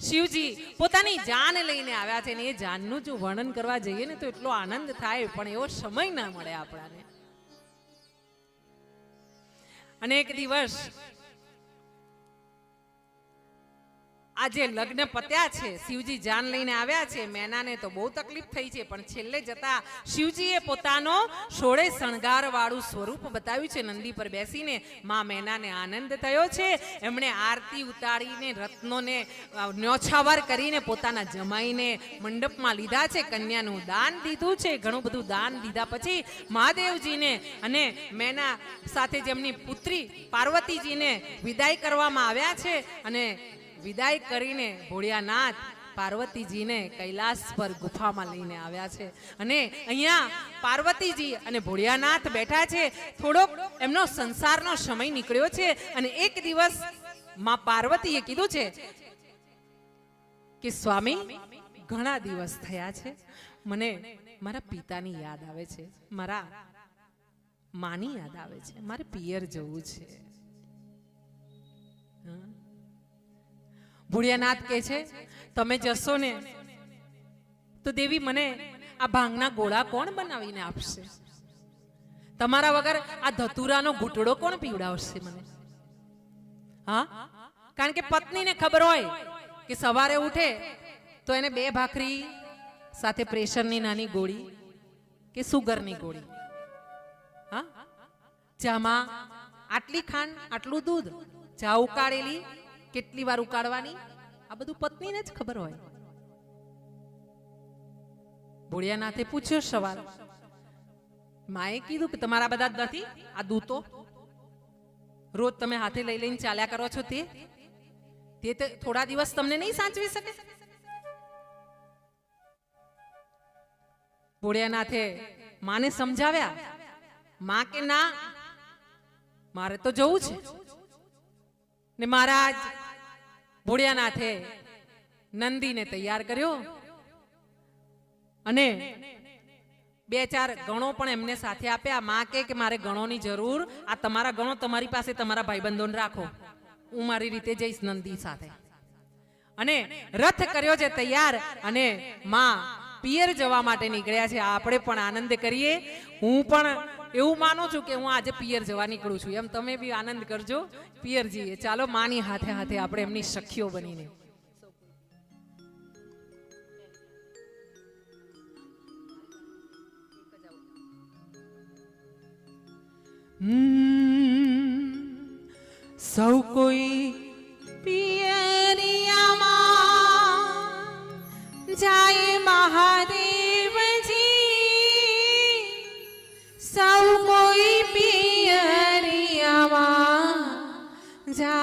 શિવજી પોતાની જાન લઈને આવ્યા છે ને એ જાનનું જો વર્ણન કરવા જઈએ ને તો એટલો આનંદ થાય પણ એવો સમય ના મળે આપણાને. અને એક દિવસ આજે લગ્ન પત્યા છે, શિવજી જાન લઈને આવ્યા છે. મેનાને તો બહુ તકલીફ થઈ છે પણ છેલ્લે જતા શિવજીએ પોતાનો સોળે શણગાર વાળું સ્વરૂપ બતાવ્યું છે. નંદી પર બેસીને માં મેનાને આનંદ થયો છે. એમણે આરતી ઉતારીને રત્નોને ન્યોછાવર કરીને પોતાના જમાઈને મંડપમાં લીધા છે. કન્યાનું દાન દીધું છે. ઘણું બધું દાન દીધા પછી મહાદેવજીને અને મેના સાથે જેમની પુત્રી પાર્વતીજીને વિદાય કરવામાં આવ્યા છે. અને વિદાય કરીને ભોળિયાનાથ પાર્વતીજીને કૈલાસ પર ગુફામાં લઈને આવ્યા છે. અને અહીંયા પાર્વતીજી અને ભોળિયાનાથ બેઠા છે. થોડોક એમનો સંસારનો સમય નીકળ્યો છે. અને એક દિવસ માં પાર્વતીએ કીધું છે કે સ્વામી ઘણા દિવસ થયા છે, મને મારા પિતાની યાદ આવે છે, મારા માની યાદ આવે છે, મારે પિયર જવું છે. ભોળિયાનાથ કહે છે તમે જશો ને તો દેવી મને આ ભાંગના ગોળા કોણ બનાવીને આપશે? તમારા વગર આ ધતુરાનો ઘૂંટડો કોણ પીવડાવશે મને? હા, કારણ કે પત્નીને ખબર હોય કે સવારે ઉઠે તો એને 2 ભાખરી સાથે પ્રેશરની નાની ગોળી કે સુગરની ગોળી, હા, ચામાં આટલી ખાંડ આટલું દૂધ, ચા ઉકાળેલી કેટલી વાર ઉકાળવાની, આ બધું પત્નીને જ ખબર હોય. ભોળિયાનાથે પૂછ્યો સવાલ, માએ કીધું કે તમારા બધા જ નથી આ દૂતો રોજ તમે હાથે લઈ લઈને ચાલ્યા કરો છો તે થોડા દિવસ તમને નહીં સાચવી શકે? ભોળિયાનાથે માને સમજાવ્યા. માં કે ના, મારે તો જવું છે. ને મહારાજ ભોળિયાનાથે નંદીને તૈયાર કર્યો અને 2-4 ગણો પણ એમને સાથે આપ્યા. માં કે મારે ગણોની જરૂર, આ તમારા ગણો તમારી પાસે તમારા ભાઈબંધોને રાખો, હું મારી રીતે જઈશ નંદી સાથે. અને રથ કર્યો છે તૈયાર અને માં પિયર જવા માટે નીકળ્યા છે. આપણે પણ આનંદ કરીએ. હું પણ એવું માનું છું કે હું આજે પિયર જવા નીકળું છું, એમ તમે બી આનંદ કરજો. પિયર જઈએ, ચાલો માની હાથે હાથે આપણે એમની સખીઓ બનીને. સૌ કોઈ પિયરિયામાં જાય મહાદેવજી, સૌ કોઈ પિયરિયામાં જાય